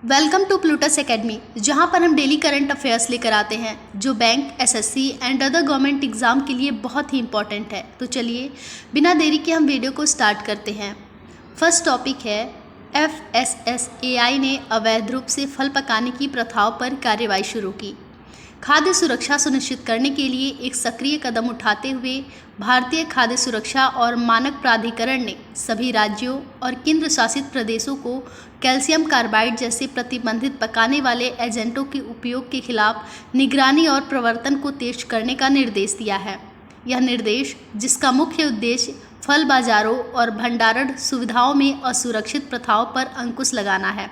Welcome to Plutus academy, जहां पर हम डेली करंट अफेयर्स लेकर आते हैं जो bank, SSC and other government exam के लिए बहुत ही इंपॉर्टेंट है। तो चलिए बिना देरी के हम वीडियो को स्टार्ट करते हैं। फर्स्ट टॉपिक है FSSAI ने अवैध रूप से फल पकाने की प्रथाओं पर कार्रवाई शुरू की। खाद्य सुरक्षा सुनिश्चित करने के लिए एक सक्रिय कदम उठाते हुए भारतीय खाद्य सुरक्षा और मानक प्राधिकरण ने सभी राज्यों और केंद्र शासित प्रदेशों को कैल्शियम कार्बाइड जैसे प्रतिबंधित पकाने वाले एजेंटों के उपयोग के खिलाफ निगरानी और प्रवर्तन को तेज करने का निर्देश दिया है। यह निर्देश, जिसका मुख्य उद्देश्य फल बाजारों और भंडारण सुविधाओं में असुरक्षित प्रथाओं पर अंकुश लगाना है,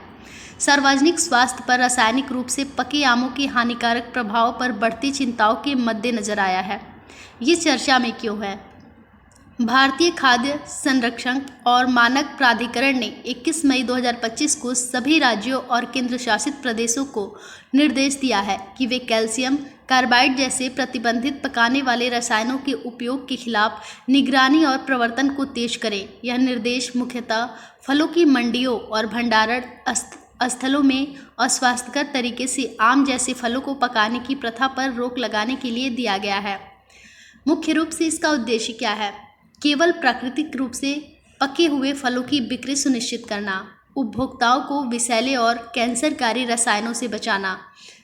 सार्वजनिक स्वास्थ्य पर रासायनिक रूप से पके आमों के हानिकारक प्रभाव पर बढ़ती चिंताओं के मद्देनजर आया है। ये चर्चा में क्यों है? भारतीय खाद्य संरक्षण और मानक प्राधिकरण ने 21 मई 2025 को सभी राज्यों और केंद्र शासित प्रदेशों को निर्देश दिया है कि वे कैल्शियम कार्बाइड जैसे प्रतिबंधित पकाने वाले रसायनों के उपयोग के खिलाफ निगरानी और प्रवर्तन को तेज करें। यह निर्देश मुख्यतः फलों की मंडियों और भंडारण स्थलों में अस्वास्थ्यकर तरीके से आम जैसे फलों को पकाने की प्रथा पर रोक लगाने के लिए दिया गया है। मुख्य रूप से इसका उद्देश्य क्या है? केवल प्राकृतिक रूप से पके हुए फलों की बिक्री सुनिश्चित करना, उपभोक्ताओं को विषैले और कैंसरकारी रसायनों से बचाना,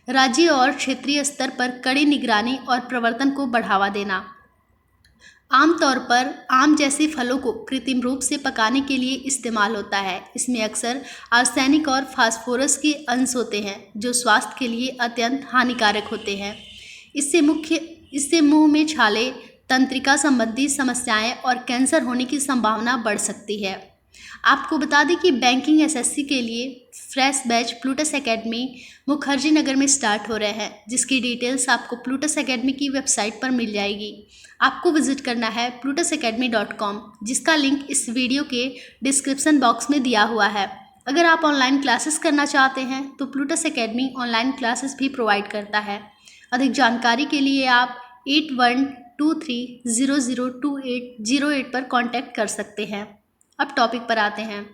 राज्य और क्षेत्रीय स्तर पर कड़ी निगरानी और प्रवर्तन को बढ़ावा देना। आमतौर पर आम जैसे फलों को कृत्रिम रूप से पकाने के लिए इस्तेमाल होता है। इसमें अक्सर आर्सेनिक और फास्फोरस के अंश होते हैं जो स्वास्थ्य के लिए अत्यंत हानिकारक होते हैं। इससे मुंह में छाले, तंत्रिका संबंधी समस्याएं और कैंसर होने की संभावना बढ़ सकती है। आपको बता दें कि बैंकिंग एसएससी के लिए fresh batch Plutus academy Mukherjee Nagar में स्टार्ट हो रहे हैं, जिसकी डिटेल्स आपको प्लूटस एकेडमी की वेबसाइट पर मिल जाएगी। आपको विजिट करना है plutusacademy.com, जिसका लिंक इस वीडियो के डिस्क्रिप्शन बॉक्स में दिया हुआ है। अगर आप ऑनलाइन क्लासेस करना चाहते हैं तो प्लूटस एकेडमी ऑनलाइन क्लासेस भी प्रोवाइड करता है। अधिक जानकारी के लिए आप 8123002808 पर कांटेक्ट कर सकते हैं। अब टॉपिक पर आते हैं।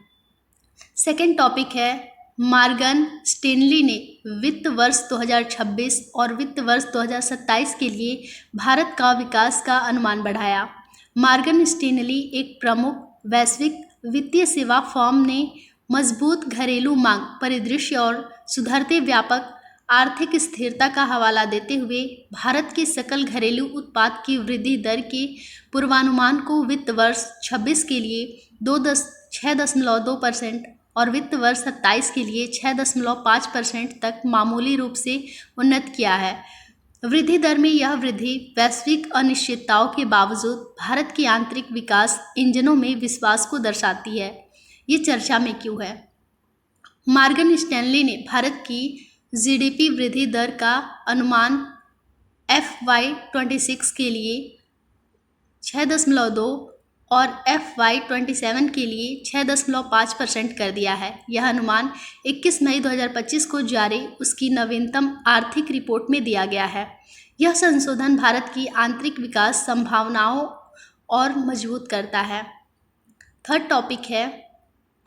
सेकेंड टॉपिक है, मॉर्गन स्टैनली ने वित्त वर्ष 2026 और वित्त वर्ष 2027 के लिए भारत का विकास का अनुमान बढ़ाया। मॉर्गन स्टैनली एक प्रमुख वैश्विक वित्तीय सेवा फर्म ने मजबूत घरेलू मांग परिदृश्य और सुधरते व्यापक आर्थिक स्थिरता का हवाला देते हुए भारत के सकल घरेलू उत्पाद की वृद्धि दर के पूर्वानुमान को वित्त वर्ष 26 के लिए 6.2% और वित्त वर्ष 27 के लिए 6.5% तक मामूली रूप से उन्नत किया है। वृद्धि दर में यह वृद्धि वैश्विक अनिश्चितताओं के बावजूद भारत के आंतरिक विकास इंजनों में विश्वास को दर्शाती है। ये चर्चा में क्यों है? मॉर्गन स्टैनली ने भारत की जीडीपी वृद्धि दर का अनुमान FY26 के लिए 6.2 और FY27 के लिए 6.5% कर दिया है। यह अनुमान 21 मई 2025 को जारी उसकी नवीनतम आर्थिक रिपोर्ट में दिया गया है। यह संशोधन भारत की आंतरिक विकास संभावनाओं और मजबूत करता है। थर्ड टॉपिक है,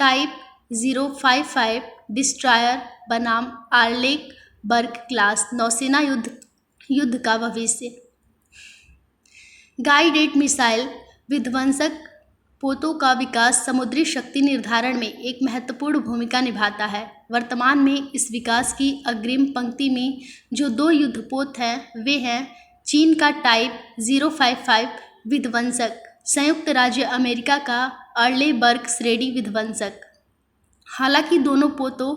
टाइप 055 डिस्ट्रॉयर बनाम आर्लेक बर्ग क्लास नौसेना युद्ध का भविष्य। गाइडेड मिसाइल विध्वंसक पोतों का विकास समुद्री शक्ति निर्धारण में एक महत्वपूर्ण भूमिका निभाता है। वर्तमान में इस विकास की अग्रिम पंक्ति में जो दो युद्धपोत हैं वे हैं चीन का टाइप 055 विध्वंसक, संयुक्त राज्य अमेरिका का अर्लेबर्ग श्रेणी विध्वंसक। हालांकि दोनों पोतों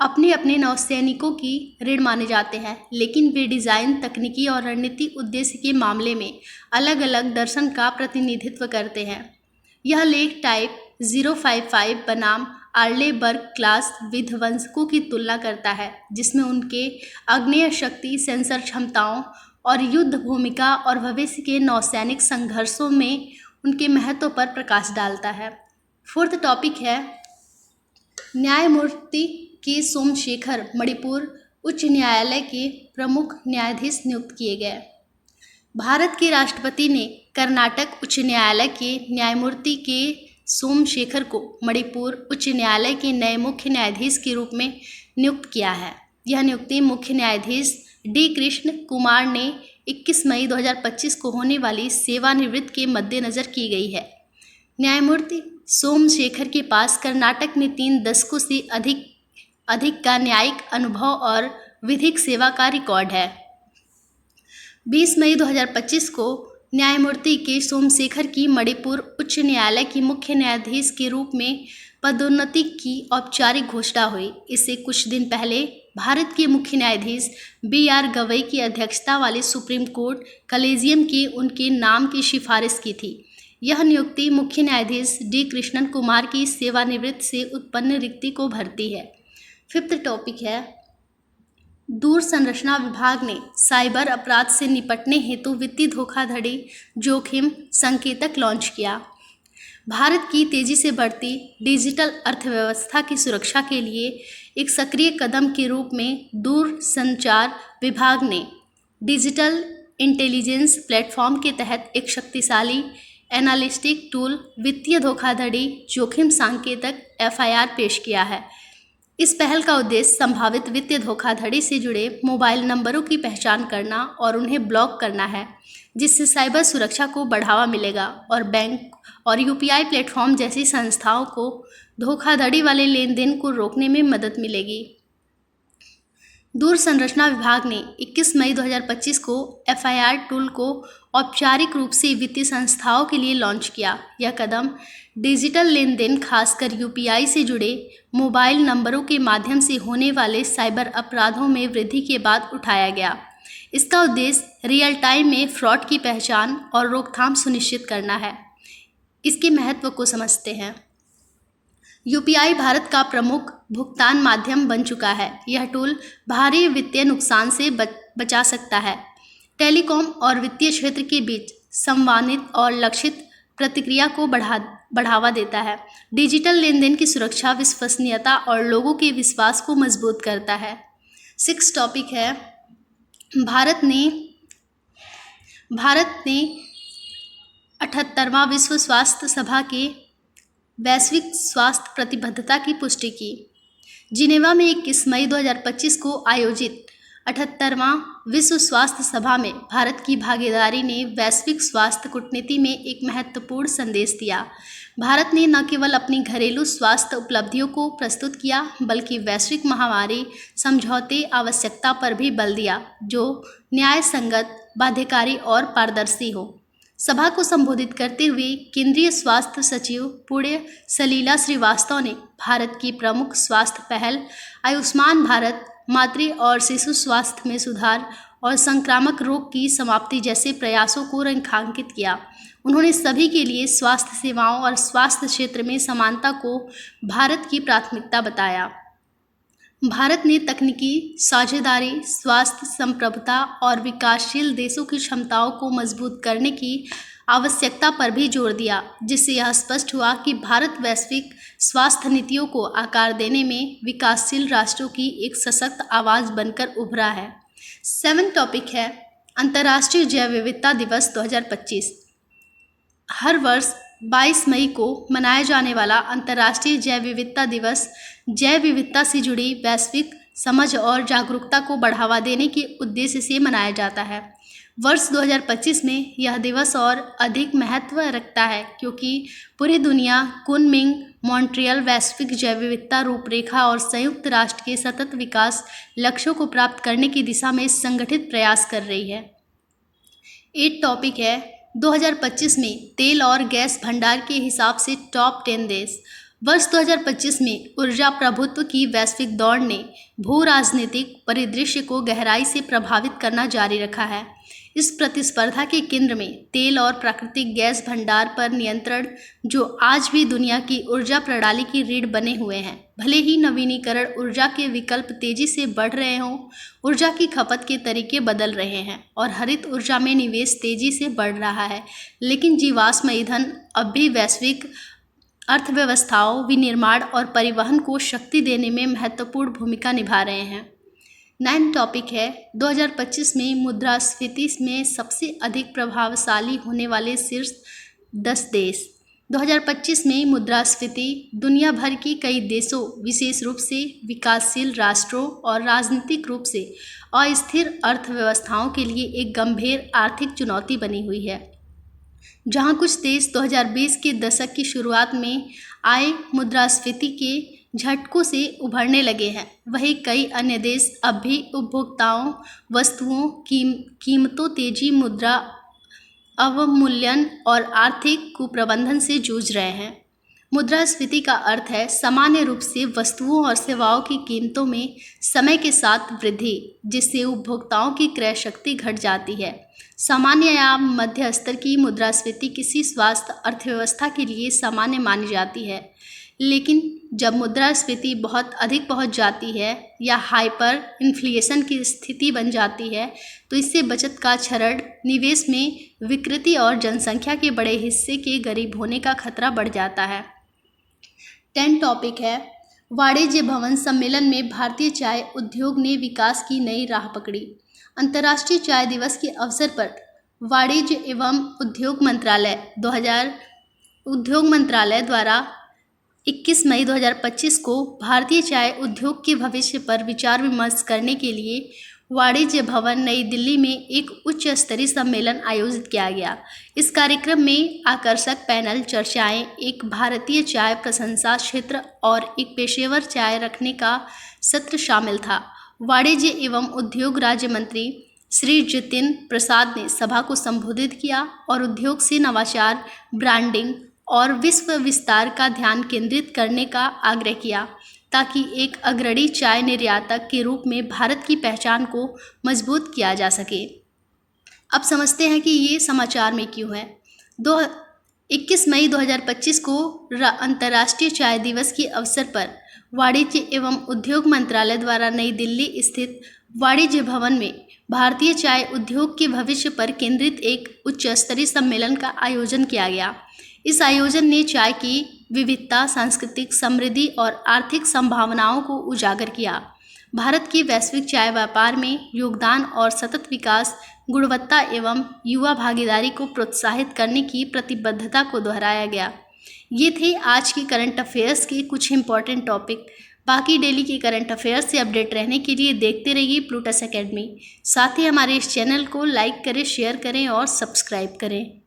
अपने अपने नौसैनिकों की ऋण माने जाते हैं, लेकिन वे डिज़ाइन, तकनीकी और रणनीतिक उद्देश्य के मामले में अलग अलग दर्शन का प्रतिनिधित्व करते हैं। यह लेख टाइप 055 बनाम आर्लेबर्ग क्लास विध्वंसकों की तुलना करता है, जिसमें उनके आग्नेय शक्ति, सेंसर क्षमताओं और युद्ध भूमिका और भविष्य के नौसैनिक संघर्षों में उनके महत्व पर प्रकाश डालता है। फोर्थ टॉपिक है, न्यायमूर्ति के सोमशेखर मणिपुर उच्च न्यायालय के प्रमुख न्यायाधीश नियुक्त किए गए। भारत के राष्ट्रपति ने कर्नाटक उच्च न्यायालय के न्यायमूर्ति के सोमशेखर को मणिपुर उच्च न्यायालय के नए मुख्य न्यायाधीश के रूप में नियुक्त किया है। यह नियुक्ति मुख्य न्यायाधीश डी कृष्ण कुमार ने 21 मई 2025 को होने वाली सेवानिवृत्ति के मद्देनज़र की गई है। न्यायमूर्ति सोमशेखर के पास कर्नाटक में 3 दशकों से अधिक का न्यायिक अनुभव और विधिक सेवा का रिकॉर्ड है। 20 मई 2025 को न्यायमूर्ति के सोमशेखर की मणिपुर उच्च न्यायालय की मुख्य न्यायाधीश के रूप में पदोन्नति की औपचारिक घोषणा हुई। इससे कुछ दिन पहले भारत के मुख्य न्यायाधीश BR गवई की अध्यक्षता वाले सुप्रीम कोर्ट कलेजियम की उनके नाम की सिफारिश की थी। यह नियुक्ति मुख्य न्यायाधीश डी कृष्णन कुमार की सेवानिवृत्ति से उत्पन्न रिक्ति को भरती है। 5th टॉपिक है, दूर संरचना विभाग ने साइबर अपराध से निपटने हेतु वित्तीय धोखाधड़ी जोखिम संकेतक लॉन्च किया। भारत की तेजी से बढ़ती डिजिटल अर्थव्यवस्था की सुरक्षा के लिए एक सक्रिय कदम के रूप में दूर संचार विभाग ने डिजिटल इंटेलिजेंस प्लेटफॉर्म के तहत एक शक्तिशाली एनालिटिक टूल वित्तीय धोखाधड़ी जोखिम संकेतक FIR पेश किया है। इस पहल का उद्देश्य संभावित वित्तीय धोखाधड़ी से जुड़े मोबाइल नंबरों की पहचान करना और उन्हें ब्लॉक करना है, जिससे साइबर सुरक्षा को बढ़ावा मिलेगा और बैंक और UPI प्लेटफॉर्म जैसी संस्थाओं को धोखाधड़ी वाले लेन देन को रोकने में मदद मिलेगी। दूर संरचना विभाग ने 21 मई 2025 को FIR टूल को औपचारिक रूप से वित्तीय संस्थाओं के लिए लॉन्च किया। यह कदम डिजिटल लेन देन, खासकर UPI से जुड़े मोबाइल नंबरों के माध्यम से होने वाले साइबर अपराधों में वृद्धि के बाद उठाया गया। इसका उद्देश्य रियल टाइम में फ्रॉड की पहचान और रोकथाम सुनिश्चित करना है। इसके महत्व को समझते हैं। UPI भारत का प्रमुख भुगतान माध्यम बन चुका है। यह टूल भारी वित्तीय नुकसान से बचा सकता है। टेलीकॉम और वित्तीय क्षेत्र के बीच समन्वित और लक्षित प्रतिक्रिया को बढ़ावा देता है। डिजिटल लेन देन की सुरक्षा, विश्वसनीयता और लोगों के विश्वास को मजबूत करता है। 6 टॉपिक है, भारत ने 78वां विश्व स्वास्थ्य सभा के वैश्विक स्वास्थ्य प्रतिबद्धता की पुष्टि की। जिनेवा में 21 मई 2025 को आयोजित 78वां विश्व स्वास्थ्य सभा में भारत की भागीदारी ने वैश्विक स्वास्थ्य कूटनीति में एक महत्वपूर्ण संदेश दिया। भारत ने न केवल अपनी घरेलू स्वास्थ्य उपलब्धियों को प्रस्तुत किया, बल्कि वैश्विक महामारी समझौते आवश्यकता पर भी बल दिया, जो न्याय संगत, बाध्यकारी और पारदर्शी हो। सभा को संबोधित करते हुए केंद्रीय स्वास्थ्य सचिव पुण्य सलीला श्रीवास्तव ने भारत की प्रमुख स्वास्थ्य पहल आयुष्मान भारत, मातृ और शिशु स्वास्थ्य में सुधार और संक्रामक रोग की समाप्ति जैसे प्रयासों को रेखांकित किया। उन्होंने सभी के लिए स्वास्थ्य सेवाओं और स्वास्थ्य क्षेत्र में समानता को भारत की प्राथमिकता बताया। भारत ने तकनीकी साझेदारी, स्वास्थ्य संप्रभुता और विकासशील देशों की क्षमताओं को मजबूत करने की आवश्यकता पर भी जोर दिया, जिससे यह स्पष्ट हुआ कि भारत वैश्विक स्वास्थ्य नीतियों को आकार देने में विकासशील राष्ट्रों की एक सशक्त आवाज़ बनकर उभरा है। 7 टॉपिक है, अंतर्राष्ट्रीय जैव विविधता दिवस 2025। हर वर्ष 22 मई को मनाया जाने वाला अंतर्राष्ट्रीय जैव विविधता दिवस जैव विविधता से जुड़ी वैश्विक समझ और जागरूकता को बढ़ावा देने के उद्देश्य से मनाया जाता है। वर्ष 2025 में यह दिवस और अधिक महत्व रखता है क्योंकि पूरी दुनिया कुनमिंग मॉन्ट्रियल वैश्विक जैव विविधता रूपरेखा और संयुक्त राष्ट्र के सतत विकास लक्ष्यों को प्राप्त करने की दिशा में संगठित प्रयास कर रही है। 8 टॉपिक है, 2025 में तेल और गैस भंडार के हिसाब से टॉप 10 देश। वर्ष 2025 में ऊर्जा प्रभुत्व की वैश्विक दौड़ ने भू राजनीतिक परिदृश्य को गहराई से प्रभावित करना जारी रखा है। इस प्रतिस्पर्धा के केंद्र में तेल और प्राकृतिक गैस भंडार पर नियंत्रण, जो आज भी दुनिया की ऊर्जा प्रणाली की रीढ़ बने हुए हैं। भले ही नवीनीकरण ऊर्जा के विकल्प तेजी से बढ़ रहे हों, ऊर्जा की खपत के तरीके बदल रहे हैं और हरित ऊर्जा में निवेश तेजी से बढ़ रहा है, लेकिन जीवाश्म ईंधन अब भी वैश्विक अर्थव्यवस्थाओं, विनिर्माण और परिवहन को शक्ति देने में महत्वपूर्ण भूमिका निभा रहे हैं। 9 टॉपिक है, 2025 में मुद्रास्फीति में सबसे अधिक प्रभावशाली होने वाले शीर्ष 10 देश। 2025 में मुद्रास्फीति दुनिया भर के कई देशों, विशेष रूप से विकासशील राष्ट्रों और राजनीतिक रूप से अस्थिर अर्थव्यवस्थाओं के लिए एक गंभीर आर्थिक चुनौती बनी हुई है। जहां कुछ देश 2020 के दशक की शुरुआत में आए मुद्रास्फीति के झटकों से उभरने लगे हैं, वहीं कई अन्य देश अब भी उपभोक्ताओं, वस्तुओं, कीमतों, तेजी, मुद्रा अवमूल्यन और आर्थिक कुप्रबंधन से जूझ रहे हैं। मुद्रास्फीति का अर्थ है सामान्य रूप से वस्तुओं और सेवाओं की कीमतों में समय के साथ वृद्धि, जिससे उपभोक्ताओं की क्रय शक्ति घट जाती है। सामान्य या मध्य स्तर की मुद्रास्फीति किसी स्वास्थ्य अर्थव्यवस्था के लिए सामान्य मानी जाती है, लेकिन जब मुद्रास्फीति बहुत अधिक पहुंच जाती है या हाइपर इन्फ्लेशन की स्थिति बन जाती है, तो इससे बचत का क्षरण, निवेश में विकृति और जनसंख्या के बड़े हिस्से के गरीब होने का खतरा बढ़ जाता है। 10 टॉपिक है वाणिज्य भवन सम्मेलन में भारतीय चाय उद्योग ने विकास की नई राह पकड़ी। अंतर्राष्ट्रीय चाय दिवस के अवसर पर वाणिज्य एवं उद्योग मंत्रालय द्वारा 21 मई 2025 को भारतीय चाय उद्योग के भविष्य पर विचार विमर्श करने के लिए वाणिज्य भवन नई दिल्ली में एक उच्च स्तरीय सम्मेलन आयोजित किया गया। इस कार्यक्रम में आकर्षक पैनल चर्चाएं, एक भारतीय चाय प्रशंसा क्षेत्र और एक पेशेवर चाय रखने का सत्र शामिल था। वाणिज्य एवं उद्योग राज्य मंत्री श्री जितिन प्रसाद ने सभा को संबोधित किया और उद्योग से नवाचार, ब्रांडिंग और विश्व विस्तार का ध्यान केंद्रित करने का आग्रह किया, ताकि एक अग्रणी चाय निर्यातक के रूप में भारत की पहचान को मजबूत किया जा सके। अब समझते हैं कि ये समाचार में क्यों है। 21 मई 2025 को अंतर्राष्ट्रीय चाय दिवस के अवसर पर वाणिज्य एवं उद्योग मंत्रालय द्वारा नई दिल्ली स्थित वाणिज्य भवन में भारतीय चाय उद्योग के भविष्य पर केंद्रित एक उच्च स्तरीय सम्मेलन का आयोजन किया गया। इस आयोजन ने चाय की विविधता, सांस्कृतिक समृद्धि और आर्थिक संभावनाओं को उजागर किया। भारत के वैश्विक चाय व्यापार में योगदान और सतत विकास, गुणवत्ता एवं युवा भागीदारी को प्रोत्साहित करने की प्रतिबद्धता को दोहराया गया। ये थे आज के करंट अफेयर्स के कुछ इंपॉर्टेंट टॉपिक। बाकी डेली के करंट अफेयर्स से अपडेट रहने के लिए देखते रहिए प्लूटस एकेडमी। साथ ही हमारे इस चैनल को लाइक करें, शेयर करें और सब्सक्राइब करें।